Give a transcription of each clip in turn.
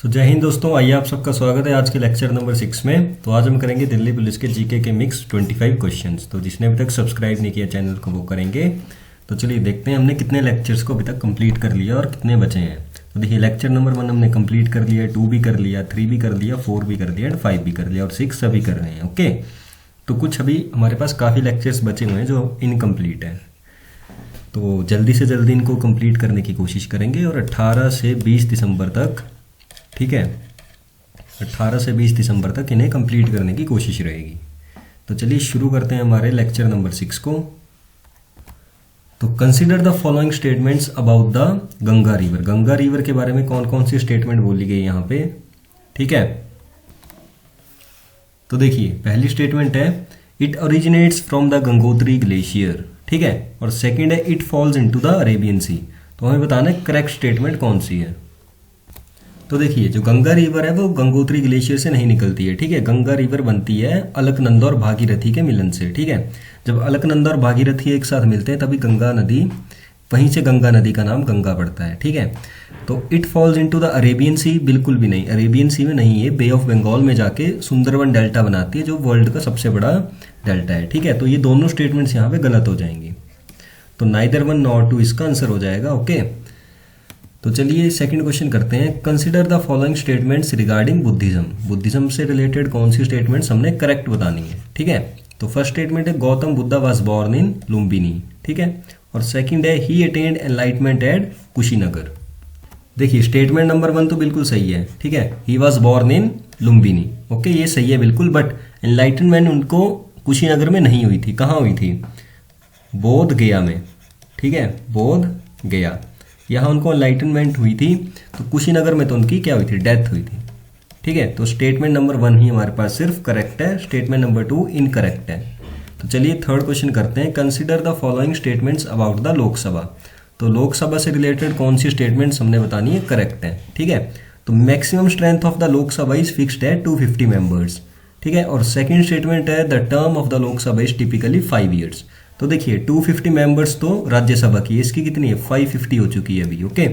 जय हिंद दोस्तों, आइए आप सबका स्वागत है आज के लेक्चर नंबर 6 में। तो आज हम करेंगे दिल्ली पुलिस के जीके के मिक्स 25 क्वेश्चंस। तो जिसने अभी तक सब्सक्राइब नहीं किया चैनल को वो करेंगे। तो चलिए देखते हैं हमने कितने लेक्चर्स को अभी तक कंप्लीट कर लिया और कितने बचे हैं। तो देखिए लेक्चर नंबर 1 हमने कंप्लीट कर लिया, 2 भी कर लिया, 3 भी कर लिया, 4 भी कर लिया एंड 5 भी कर लिया और 6 अभी कर रहे हैं। ओके, तो कुछ अभी हमारे पास काफ़ी लेक्चर्स बचे हुए हैं जो इनकम्प्लीट हैं। तो जल्दी से जल्दी इनको कंप्लीट करने की कोशिश करेंगे और 18 से 20 दिसंबर तक, ठीक है, 18 से 20 दिसंबर तक इन्हें कंप्लीट करने की कोशिश रहेगी। तो चलिए शुरू करते हैं हमारे लेक्चर नंबर 6 को। तो consider the following statements about the Ganga river. Ganga river के बारे में कौन कौन सी स्टेटमेंट बोली गई यहाँ पे, ठीक है। तो देखिए पहली स्टेटमेंट है it originates from the Gangotri glacier, ठीक है। और सेकेंड है it falls into the Arabian sea. तो हमें बताना है करेक्ट स्टेटमेंट कौन सी है। तो देखिए जो गंगा रिवर है वो गंगोत्री ग्लेशियर से नहीं निकलती है, ठीक है। गंगा रिवर बनती है अलकनंदा और भागीरथी के मिलन से, ठीक है। जब अलकनंदा और भागीरथी एक साथ मिलते हैं तभी गंगा नदी, वहीं से गंगा नदी का नाम गंगा पड़ता है, ठीक है। तो it falls into the Arabian sea, बिल्कुल भी नहीं, अरेबियन सी में नहीं है, बे ऑफ बंगाल में जाके सुंदरवन डेल्टा बनाती है जो वर्ल्ड का सबसे बड़ा डेल्टा है, ठीक है। तो ये दोनों स्टेटमेंट्स यहाँ पे गलत हो जाएंगी। तो नाइदर वन नॉर टू इसका आंसर हो जाएगा। ओके, तो चलिए सेकंड क्वेश्चन करते हैं। Consider the following statements regarding Buddhism. Buddhism से रिलेटेड कौन सी स्टेटमेंट्स हमने करेक्ट बतानी है, ठीक है। तो फर्स्ट स्टेटमेंट है Gautam Buddha was born in Lumbini, ठीक है। और सेकंड है he attained enlightenment at Kushinagar. देखिए स्टेटमेंट नंबर 1 तो बिल्कुल सही है, ठीक है, he was born in Lumbini. Okay, ये सही है बिल्कुल, बट एनलाइटमेंट उनको कुशीनगर में नहीं हुई थी। कहाँ हुई थी? बोध गया में, ठीक है, बोध गया, यहाँ उनको एनलाइटनमेंट हुई थी। तो कुशीनगर में तो उनकी क्या हुई थी? डेथ हुई थी, ठीक है। तो स्टेटमेंट नंबर 1 ही हमारे पास सिर्फ करेक्ट है, स्टेटमेंट नंबर 2 इनकरेक्ट है। तो चलिए थर्ड क्वेश्चन करते हैं। Consider the following statements about the Lok Sabha. तो लोकसभा से रिलेटेड कौन सी स्टेटमेंट्स हमने बतानी है? करेक्ट है, ठीक है। तो maximum strength of the Lok Sabha is fixed है 250 मेंबर्स, ठीक है। और सेकेंड स्टेटमेंट है the term of the Lok Sabha is typically 5 years. तो देखिए 250 मेंबर्स तो राज्यसभा की, इसकी कितनी है? 550 हो चुकी है अभी। ओके,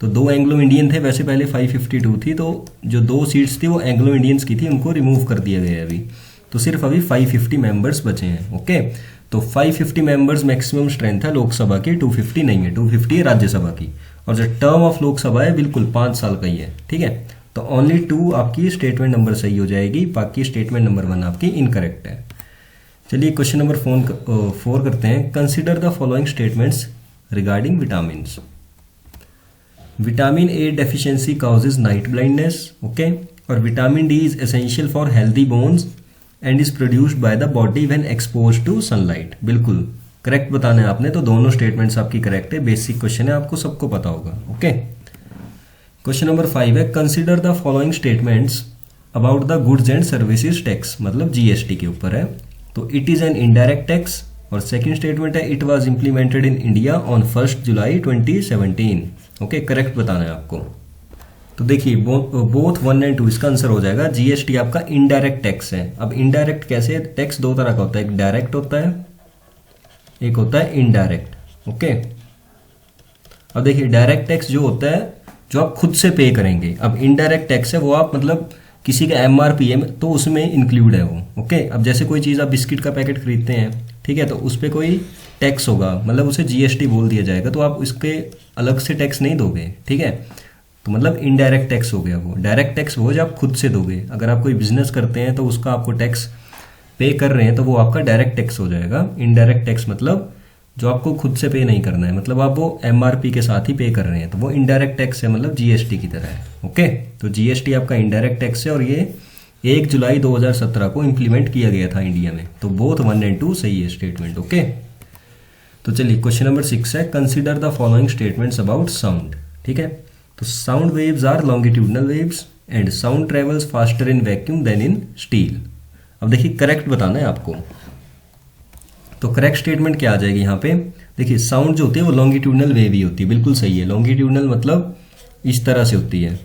तो 2 एंग्लो इंडियन थे, वैसे पहले 552 थी, तो जो 2 सीट्स थी वो एंग्लो इंडियंस की थी, उनको रिमूव कर दिया गया है अभी। तो सिर्फ अभी 550 मेंबर्स बचे हैं। ओके, तो 550 मेंबर्स मैक्सिमम स्ट्रेंथ है लोकसभा की, 250 नहीं है, 250 है राज्यसभा की। और जो टर्म ऑफ लोकसभा है बिल्कुल 5 साल का ही है, ठीक है। तो ओनली 2 आपकी स्टेटमेंट नंबर सही हो जाएगी, बाकी स्टेटमेंट नंबर 1 आपकी इनकरेक्ट है। चलिए क्वेश्चन नंबर 4 करते हैं। Consider the following statements regarding vitamin. Vitamin A deficiency causes night blindness, okay. और vitamin D is essential for healthy bones and is produced by the body when exposed to sunlight. बिल्कुल correct बताना है आपने, तो दोनों statements आपकी correct है। Basic question है, आपको सबको पता होगा। ओके, क्वेश्चन नंबर 5 है consider the following statements about the goods and services tax, मतलब जीएसटी के ऊपर है। तो it is an indirect tax. और सेकंड स्टेटमेंट है it was implemented in India on 1 July 2017। Okay, correct बताना है आपको। तो देखिए बोथ 1 एंड 2 इसका आंसर हो जाएगा। जीएसटी आपका इनडायरेक्ट टैक्स है। अब इनडायरेक्ट कैसे? टैक्स 2 तरह का होता है, एक डायरेक्ट होता है, एक होता है इनडायरेक्ट। ओके, अब देखिए डायरेक्ट टैक्स जो होता है जो आप खुद से पे करेंगे। अब इनडायरेक्ट टैक्स है वो आप मतलब किसी का एमआरपी है तो उसमें इंक्लूड है वो। ओके, अब जैसे कोई चीज़ आप बिस्किट का पैकेट खरीदते हैं, ठीक है, तो उस पर कोई टैक्स होगा, मतलब उसे जीएसटी बोल दिया जाएगा, तो आप उसके अलग से टैक्स नहीं दोगे, ठीक है। तो मतलब इनडायरेक्ट टैक्स हो गया वो। डायरेक्ट टैक्स वो जो आप खुद से दोगे। अगर आप कोई बिजनेस करते हैं तो उसका आपको टैक्स पे कर रहे हैं तो वो आपका डायरेक्ट टैक्स हो जाएगा। इनडायरेक्ट टैक्स मतलब जो आपको खुद से पे नहीं करना है, मतलब आप वो एमआरपी के साथ ही पे कर रहे हैं, तो वो इनडायरेक्ट टैक्स है, मतलब जीएसटी की तरह है। ओके, तो जीएसटी आपका इनडायरेक्ट टैक्स है और ये 1 जुलाई 2017 को इंप्लीमेंट किया गया था इंडिया में। तो बोथ 1 एंड 2 सही है स्टेटमेंट। ओके, तो चलिए क्वेश्चन नंबर 6 है consider the following statements about sound, ठीक है। तो sound waves are longitudinal waves and sound travels faster in vacuum than in steel. अब देखिए करेक्ट बताना है आपको। तो करेक्ट स्टेटमेंट क्या आ जाएगी यहाँ पे? देखिए साउंड जो होती है वो लॉन्गिट्यूडनल वेव ही होती है, बिल्कुल सही है। लॉन्गिट्यूडनल मतलब इस तरह से होती है,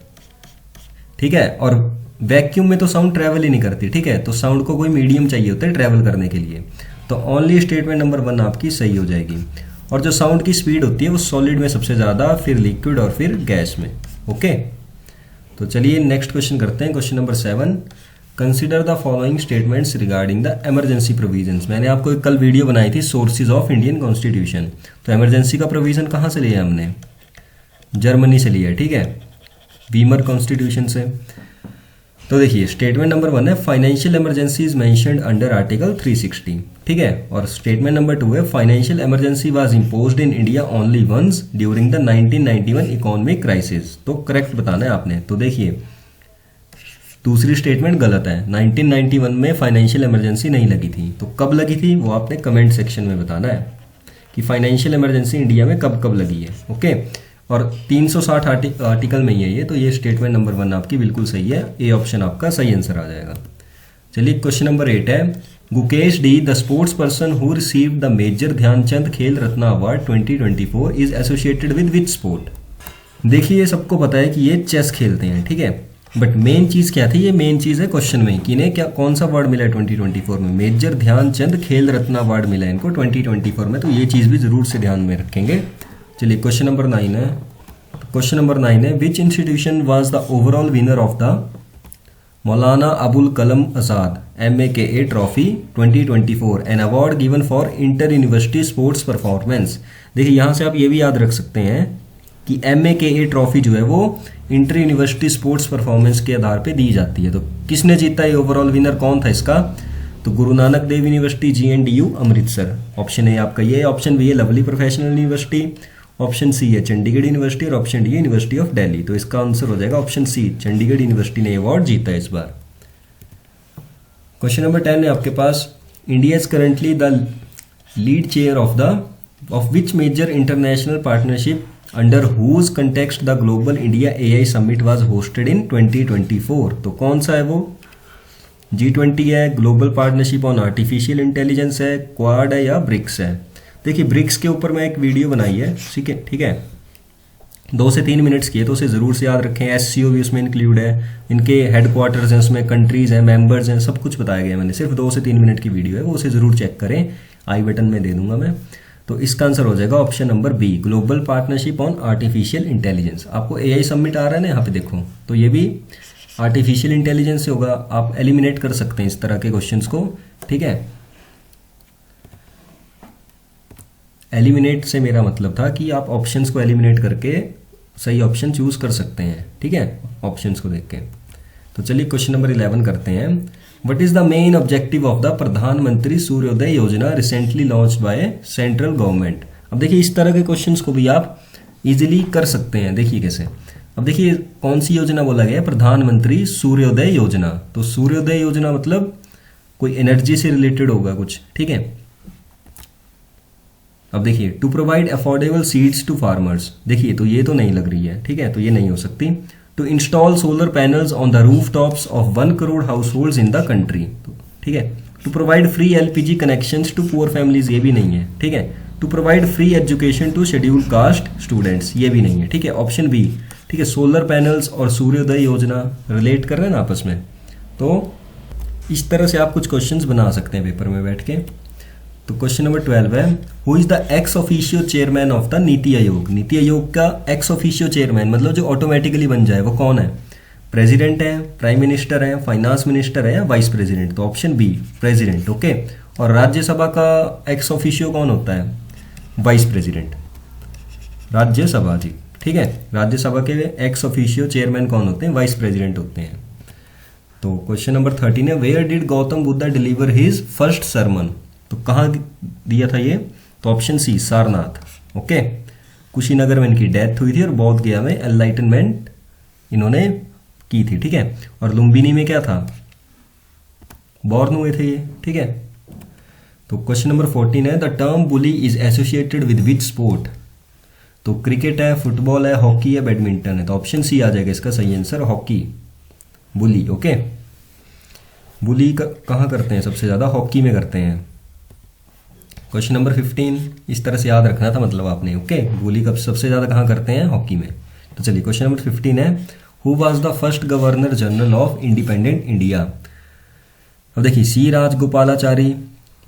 ठीक है। और वैक्यूम में तो साउंड ट्रैवल ही नहीं करती, ठीक है। तो साउंड को कोई मीडियम चाहिए होता है ट्रैवल करने के लिए। तो ओनली स्टेटमेंट नंबर 1 आपकी सही हो जाएगी। और जो साउंड की स्पीड होती है वो सॉलिड में सबसे ज़्यादा, फिर लिक्विड और फिर गैस में। ओके, तो चलिए नेक्स्ट क्वेश्चन करते हैं, question number 7। Consider the following statements regarding the emergency provisions. मैंने आपको एक कल वीडियो बनाई थी सोर्सेज ऑफ इंडियन कॉन्स्टिट्यूशन। तो इमरजेंसी का प्रोविजन कहाँ से लिया हमने? जर्मनी से लिया है, ठीक है, वीमर कॉन्स्टिट्यूशन से। तो देखिए स्टेटमेंट नंबर 1 है financial emergency is mentioned under article 360, ठीक है। और स्टेटमेंट नंबर 2 है financial emergency was imposed in India only once during the 1991 economic crisis. तो करेक्ट बताना है आपने। तो देखिए दूसरी स्टेटमेंट गलत है, 1991 में फाइनेंशियल इमरजेंसी नहीं लगी थी। तो कब लगी थी वो आपने कमेंट सेक्शन में बताना है कि फाइनेंशियल इमरजेंसी इंडिया में कब कब लगी है, ओके। और 360 आर्टिकल में ही है ये, तो ये स्टेटमेंट नंबर 1 आपकी बिल्कुल सही है, ए ऑप्शन आपका सही आंसर आ जाएगा। चलिए क्वेश्चन नंबर 8 है Gukesh D the sports person who received the major Dhyan Chand Khel Ratna award 2024 is associated with which sport. देखिए सबको पता है कि ये चेस खेलते हैं, ठीक है, बट मेन चीज क्या थी? ये मेन चीज है क्वेश्चन में कि इन्हें क्या कौन सा अवार्ड मिला है 2024 में? मेजर ध्यानचंद खेल रत्न अवार्ड मिला है इनको 2024 में। तो ये चीज भी जरूर से ध्यान में रखेंगे। चलिए क्वेश्चन नंबर 9 है, क्वेश्चन नंबर 9 है विच institution was the overall winner of the Maulana Abul कलम आजाद MAKA trophy 2024 an award given for inter university sports performance. देखिए यहाँ से आप ये भी याद रख सकते हैं कि MAKA ट्रॉफी जो है वो इंटर यूनिवर्सिटी स्पोर्ट्स परफॉर्मेंस के आधार पे दी जाती है। तो किसने जीता ये ओवरऑल विनर कौन था इसका? तो Guru Nanak Dev university GNDU Amritsar. Option A आपका ये, ऑप्शन बी है lovely professional university, option C है चंडीगढ़ यूनिवर्सिटी और option D university of Delhi. तो इसका आंसर हो जाएगा ऑप्शन सी, चंडीगढ़ यूनिवर्सिटी ने अवार्ड जीता है इस बार। क्वेश्चन नंबर 10 है आपके पास India is currently the lead chair of which major international partnership under whose context the global India AI summit was hosted इन 2024। तो कौन सा है वो? G20 है, global partnership on artificial intelligence है, क्वाड है या ब्रिक्स है? देखिए ब्रिक्स के ऊपर मैं एक वीडियो बनाई है, ठीक है 2 से 3 मिनट्स की है, तो उसे जरूर से याद रखें। SCO भी उसमें इंक्लूड है, इनके हेडक्वार्टर्स हैं, उसमें कंट्रीज हैं, मेंबर्स हैं, सब कुछ बताया गया है मैंने। सिर्फ 2 से 3 मिनट की वीडियो है, वो उसे जरूर चेक करें, आई बटन में दे दूंगा मैं। तो इसका आंसर हो जाएगा option number B, global partnership on artificial intelligence. आपको AI समिट आ रहा है ना यहाँ पे देखो, तो ये भी आर्टिफिशियल इंटेलिजेंस से होगा। आप एलिमिनेट कर सकते हैं इस तरह के क्वेश्चंस को, ठीक है। एलिमिनेट से मेरा मतलब था कि आप ऑप्शंस को एलिमिनेट करके सही ऑप्शन चूज कर सकते हैं, ठीक है, ऑप्शंस को देख के। तो चलिए क्वेश्चन नंबर 11 करते हैं। What is the main objective of the प्रधानमंत्री सूर्योदय योजना recently launched by central government. अब देखिए इस तरह के क्वेश्चंस को भी आप इजीली कर सकते हैं। देखिए कैसे, अब देखिए कौन सी योजना बोला गया है? प्रधानमंत्री सूर्योदय योजना। तो सूर्योदय योजना मतलब कोई एनर्जी से रिलेटेड होगा कुछ, ठीक है। अब देखिए to provide affordable seeds to farmers, देखिए तो ये तो नहीं लग रही है, ठीक है, तो ये नहीं हो सकती। To install solar panels on the rooftops of 1 crore household in the country, ठीक है। To provide free LPG connections to poor families, ये भी नहीं है, ठीक है। To provide free education to scheduled caste students, ये भी नहीं है, ठीक है, ऑप्शन बी, ठीक है। सोलर पैनल्स और सूर्योदय योजना रिलेट कर रहे हैं ना आपस में, तो इस तरह से आप कुछ क्वेश्चंस बना सकते हैं पेपर में बैठ के। तो क्वेश्चन नंबर 12 है who is the ex officio chairman of the NITI Aayog. NITI Aayog का एक्स ऑफिशियो चेयरमैन मतलब जो ऑटोमेटिकली बन जाए वो कौन है? प्रेसिडेंट है, प्राइम मिनिस्टर है, फाइनेंस मिनिस्टर है या वाइस प्रेसिडेंट? तो ऑप्शन बी, प्रेसिडेंट, ओके। और राज्यसभा का एक्स ऑफिशियो कौन होता है? वाइस प्रेसिडेंट, राज्यसभा जी, ठीक है। राज्यसभा के एक्स ऑफिशियो चेयरमैन कौन होते हैं? वाइस प्रेसिडेंट होते हैं। तो क्वेश्चन नंबर 13 है where did Gautam Buddha deliver his first sermon. तो कहाँ दिया था ये? तो option C, Sarnath, okay. Kushinagar में इनकी डेथ हुई थी और बौद्ध गया में एनलाइटनमेंट इन्होंने की थी, ठीक है। और लुम्बिनी में क्या था? बॉर्न हुए थे ये, ठीक है। तो क्वेश्चन नंबर 14 है the term bully is associated with which sport. तो क्रिकेट है, फुटबॉल है, हॉकी है, बैडमिंटन है। तो ऑप्शन सी आ जाएगा इसका सही आंसर, हॉकी, बुली, ओके। बुली कहाँ करते हैं सबसे ज्यादा? हॉकी में करते हैं। क्वेश्चन नंबर 15 इस तरह से याद रखना था मतलब आपने, ओके। बुली कब सबसे ज्यादा कहाँ करते हैं? हॉकी में। तो चलिए क्वेश्चन नंबर 15 है who was the first governor general of independent India. अब देखिए सी राजगोपालाचारी,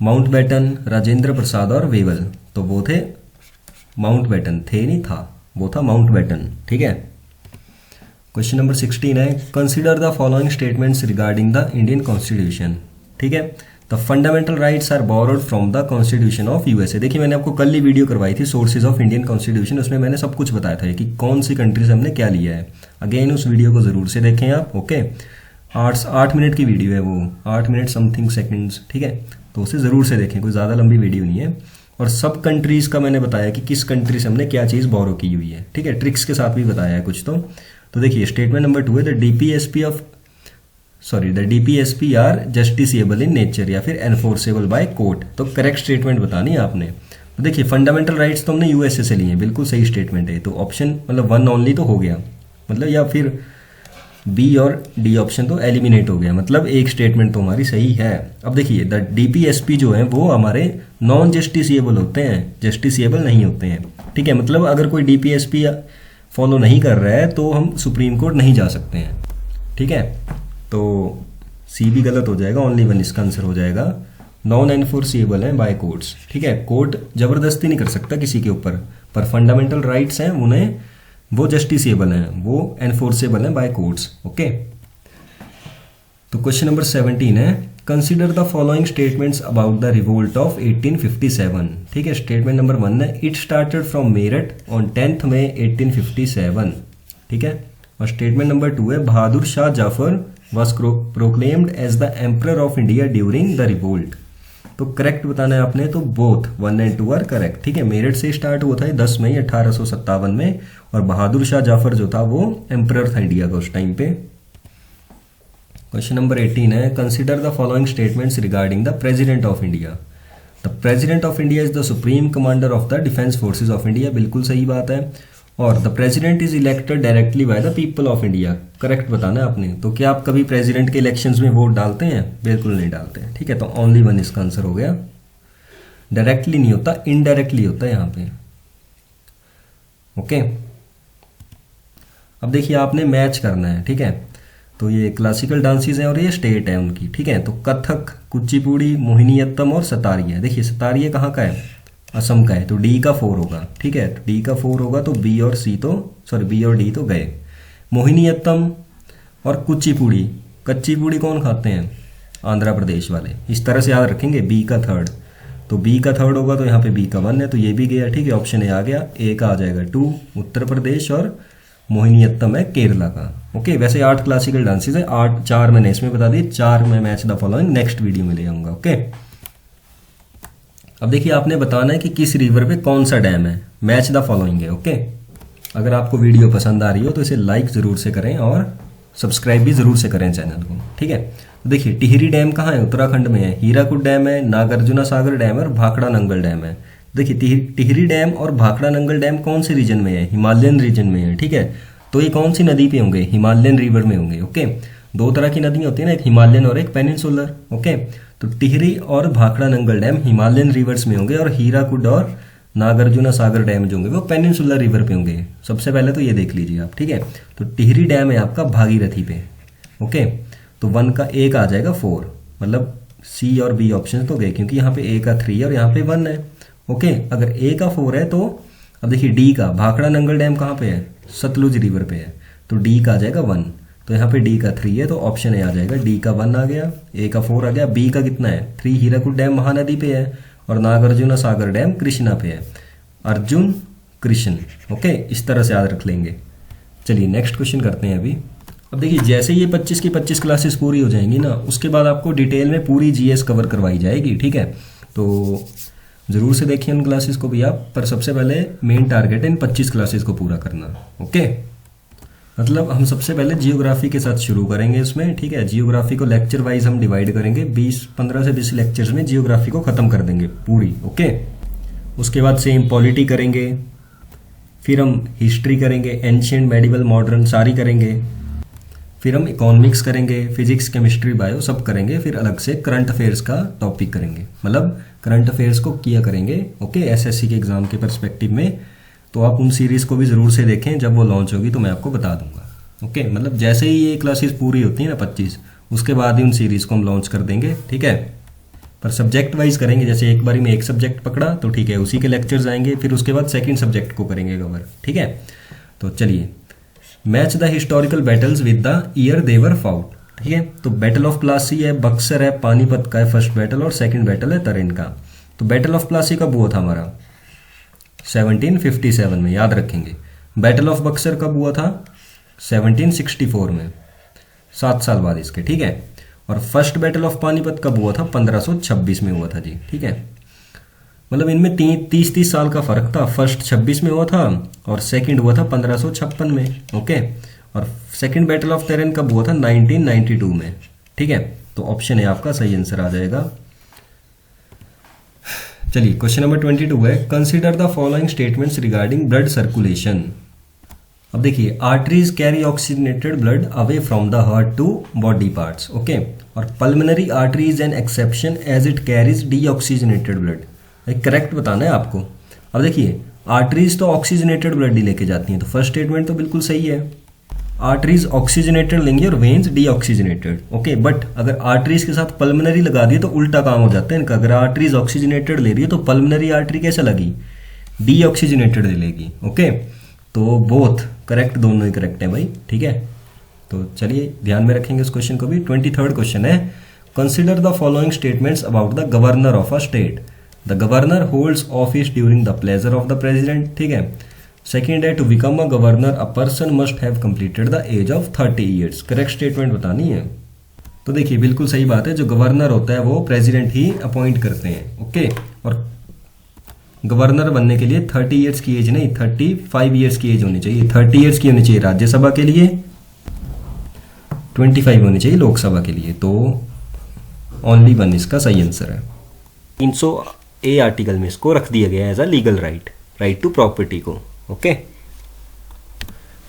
माउंटबेटन, राजेंद्र प्रसाद और वेवल। तो वो थे माउंटबेटन, थे नहीं था, वो था माउंटबेटन, ठीक है। क्वेश्चन नंबर 16 है, consider the following statements regarding the Indian constitution. ठीक है, the fundamental rights are borrowed from the constitution of USA. देखिए मैंने आपको कल ही वीडियो करवाई थी सोर्सेज ऑफ इंडियन कॉन्स्टिट्यूशन, उसमें मैंने सब कुछ बताया था कि कौन सी कंट्री से हमने क्या लिया है। अगेन उस वीडियो को जरूर से देखें आप। ओके, 8 मिनट की वीडियो है वो, 8 मिनट समथिंग सेकेंड्स। ठीक है, तो उसे ज़रूर से देखें, कोई ज़्यादा लंबी वीडियो नहीं है। और सब कंट्रीज़ का मैंने बताया कि किस कंट्री से हमने क्या चीज़ बोरो की हुई है। ठीक है, ट्रिक्स के साथ भी बताया है कुछ। तो देखिए स्टेटमेंट नंबर 2 है, the DPSP are justiciable in nature या फिर एनफोर्सेबल बाय कोर्ट। तो करेक्ट स्टेटमेंट बतानी है आपने। तो देखिए फंडामेंटल राइट्स तो हमने यूएसए से लिए हैं, बिल्कुल सही स्टेटमेंट है। तो ऑप्शन मतलब 1 ओनली तो हो गया, मतलब या फिर बी और डी ऑप्शन तो एलिमिनेट हो गया, मतलब एक स्टेटमेंट तो हमारी सही है। अब देखिए द डीपीएसपी जो है वो हमारे नॉन जस्टिसिएबल होते हैं, जस्टिसिएबल नहीं होते हैं। ठीक है, मतलब अगर कोई डीपीएसपी फॉलो नहीं कर रहा है तो हम सुप्रीम कोर्ट नहीं जा सकते हैं। ठीक है, तो सी भी गलत हो जाएगा, ओनली 1 इसका आंसर हो जाएगा। नॉन एनफोर्सिएबल है बाय कोर्ट्स। ठीक है, कोर्ट जबरदस्ती नहीं कर सकता किसी के ऊपर, पर फंडामेंटल राइट्स हैं उन्हें वो जस्टिसिएबल हैं, वो एनफोर्सेबल हैं बाय कोर्ट्स। ओके, तो क्वेश्चन नंबर 17 है, consider the following statements about the revolt of 1857। ठीक है, स्टेटमेंट नंबर 1 है, it started from Meerut on 10th May 1857। ठीक है, और स्टेटमेंट नंबर 2 है, Bahadur Shah Zafar was proclaimed as the emperor of India during the revolt. तो करेक्ट बताना है आपने, तो बोथ 1 and 2 आर करेक्ट। ठीक है, मेरठ से स्टार्ट हुआ था 10 मई 1857 में, और बहादुर शाह जाफर जो था वो एम्परर था इंडिया का उस टाइम पे। क्वेश्चन नंबर 18 है, consider the following statements regarding the president of India. The president of India is the supreme commander of the defence forces of India. बिल्कुल सही बात है। और the president is elected directly by the people of India. Correct बताना है आपने। तो क्या आप कभी प्रेसिडेंट के इलेक्शंस में वोट डालते हैं? बिल्कुल नहीं डालते हैं। ठीक है, तो ओनली 1 इसका आंसर हो गया। डायरेक्टली नहीं होता, इनडायरेक्टली होता है यहाँ पे। ओके, अब देखिए आपने मैच करना है। ठीक है, तो ये क्लासिकल डांसेस हैं और ये स्टेट है उनकी। ठीक है, तो कथक, कुचिपुड़ी, मोहिनीअट्टम और सतारिया। देखिए सतारिया कहाँ का है? असम का है, तो डी का 4 होगा। ठीक है, डी का 4 होगा, तो बी और डी तो गए। मोहिनीअट्टम और कुचिपुड़ी, कच्चीपुड़ी कौन खाते हैं? आंध्र प्रदेश वाले। इस तरह से याद रखेंगे। बी का 3rd, तो बी का 3rd होगा, तो यहाँ पे बी का 1 है, तो ये भी गया। ठीक है, ऑप्शन ए आ गया। ए का आ जाएगा 2 उत्तर प्रदेश, और मोहिनीअट्टम है केरला का। ओके, वैसे 8 क्लासिकल डांसेस है, 4 मैंने इसमें बता दिए, 4 मैं match the following next video में ले आऊंगा। ओके, अब देखिए आपने बताना है कि किस रिवर पे कौन सा डैम है। मैच द फॉलोइंग है। ओके, अगर आपको वीडियो पसंद आ रही हो तो इसे लाइक जरूर से करें और सब्सक्राइब भी जरूर से करें चैनल को। ठीक है, तो देखिए टिहरी डैम कहाँ है? उत्तराखंड में है। हीराकुद डैम है, नागार्जुना सागर डैम है और भाखड़ा नंगल डैम है। देखिए टिहरी डैम और भाखड़ा नंगल डैम कौन से रीजन में है? हिमालयन रीजन में है। ठीक है, तो ये कौन सी नदी पे होंगे? हिमालयन रिवर में होंगे। ओके, 2 तरह की नदियां होती है ना, एक हिमालयन और एक पेनिनसुलर। ओके, तो टिहरी और Bhakra Nangal dam Himalayan reverse में होंगे, और हीराकुड और नागार्जुना सागर डैम जो होंगे वो पेनिनसुलर रिवर पे होंगे। सबसे पहले तो ये देख लीजिए आप। ठीक है, तो टिहरी डैम है आपका भागीरथी पे। ओके, तो 1 का ए का आ जाएगा 4, मतलब सी और बी ऑप्शन तो गए, क्योंकि यहाँ पे ए का 3 और यहाँ पे 1 है। ओके, अगर ए का 4 है तो अब देखिए डी का भाखड़ा नंगल डैम कहाँ पे है? सतलुज रिवर पे है, तो डी का आ जाएगा 1। तो यहाँ पे डी का 3 है, तो ऑप्शन ए आ जाएगा। डी का 1 आ गया, ए का 4 आ गया, बी का कितना है? 3। हीराकुद डैम महानदी पे है और नागार्जुना सागर डैम कृष्णा पे है। अर्जुन कृष्ण। ओके, इस तरह से याद रख लेंगे। चलिए नेक्स्ट क्वेश्चन करते हैं अभी। अब देखिए जैसे ये 25 की 25 क्लासेस पूरी हो जाएंगी ना, उसके बाद आपको डिटेल में पूरी जीएस कवर करवाई जाएगी। ठीक है, तो जरूर से देखिए उन क्लासेस को भी आप, पर सबसे पहले मेन टारगेट है इन 25 क्लासेस को पूरा करना। ओके, मतलब हम सबसे पहले जियोग्राफी के साथ शुरू करेंगे इसमें। ठीक है, जियोग्राफी को लेक्चर वाइज हम डिवाइड करेंगे, 15 से 20 लेक्चर्स में जियोग्राफी को खत्म कर देंगे पूरी। ओके, उसके बाद सेम पॉलिटी करेंगे, फिर हम हिस्ट्री करेंगे, एंशिएंट, मेडिवल, मॉडर्न सारी करेंगे, फिर हम इकोनॉमिक्स करेंगे, फिजिक्स, केमिस्ट्री, बायो सब करेंगे, फिर अलग से करंट अफेयर्स का टॉपिक करेंगे, मतलब करंट अफेयर्स को किया करेंगे। ओके, एसएससी के एग्जाम के पर्सपेक्टिव में। तो आप उन सीरीज को भी जरूर से देखें, जब वो लॉन्च होगी तो मैं आपको बता दूंगा। ओके, मतलब जैसे ही ये क्लासेस पूरी होती है ना 25, उसके बाद ही उन सीरीज को हम लॉन्च कर देंगे। ठीक है, पर सब्जेक्ट वाइज करेंगे। जैसे एक बारी में एक सब्जेक्ट पकड़ा तो ठीक है, उसी के लेक्चर्स आएंगे, फिर उसके बाद सेकंड सब्जेक्ट को करेंगे कवर। ठीक है, तो चलिए match the historical battles with the year they were fought. ठीक है, तो बैटल ऑफ प्लासी है, बक्सर है, पानीपत का है फर्स्ट बैटल, और सेकंड बैटल है तरेन का। तो बैटल ऑफ प्लासी कब हुआ था हमारा? 1757 में, याद रखेंगे। बैटल ऑफ बक्सर कब हुआ था? 1764 में, 7 साल बाद इसके। ठीक है, और फर्स्ट बैटल ऑफ पानीपत कब हुआ था? 1526 में हुआ था जी। ठीक है, मतलब इनमें 30 साल का फर्क था। फर्स्ट 26 में हुआ था और सेकंड हुआ था 1556 में। ओके, और सेकंड बैटल ऑफ टेरेन कब हुआ था? 1992 में। ठीक है, तो ऑप्शन है आपका सही आंसर आ जाएगा। चलिए क्वेश्चन नंबर 22 है, consider the following statements regarding blood circulation. अब देखिए, arteries carry oxygenated blood away from the heart to body parts. Okay, और pulmonary artery is an exception as it carries deoxygenated blood. Correct बताना है आपको। अब देखिए, arteries तो oxygenated blood ही लेके जाती हैं, तो फर्स्ट स्टेटमेंट तो बिल्कुल सही है। आर्टरीज ऑक्सीजनेटेड लेंगे और वेन्स डीऑक्सीजनेटेड। ओके, बट अगर आर्टरीज के साथ पल्मोनरी लगा दिए तो उल्टा काम हो जाता है इनका। अगर आर्टरीज ऑक्सीजनेटेड ले रही है तो पल्मोनरी आर्टरी कैसे लगी? डीऑक्सीजनेटेड लेगी। ओके, तो बोथ करेक्ट, दोनों ही करेक्ट है भाई। ठीक है, तो चलिए ध्यान में रखेंगे इस क्वेश्चन को भी। 23rd क्वेश्चन है, consider the following statements about the governor of a state. The governor holds office during the pleasure of the president. ठीक है, सेकेंड है, to become a governor a person must have completed the age of 30 years. Correct statement बतानी है। तो देखिए बिल्कुल सही बात है, जो गवर्नर होता है वो प्रेसिडेंट ही अपॉइंट करते हैं। ओके, और गवर्नर बनने के लिए 30 ईयर्स की एज नहीं, 35 ईयर्स की एज होनी चाहिए। 30 ईयर्स की होनी चाहिए राज्यसभा के लिए, 25 होनी चाहिए लोकसभा के लिए। तो ओनली 1 इसका सही आंसर है। 300A आर्टिकल में इसको रख दिया गया है as a legal right to property को। ओके,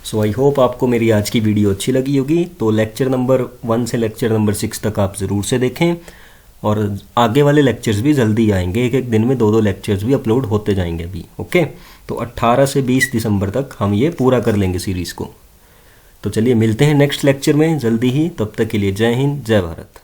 सो आई होप आपको मेरी आज की वीडियो अच्छी लगी होगी। तो लेक्चर नंबर 1 से लेक्चर नंबर 6 तक आप ज़रूर से देखें, और आगे वाले लेक्चर्स भी जल्दी आएंगे। एक दिन में 2 लेक्चर्स भी अपलोड होते जाएंगे अभी। ओके, तो 18 से 20 दिसंबर तक हम ये पूरा कर लेंगे सीरीज़ को। तो चलिए मिलते हैं नेक्स्ट लेक्चर में जल्दी ही, तब तक के लिए जय हिंद, जय भारत।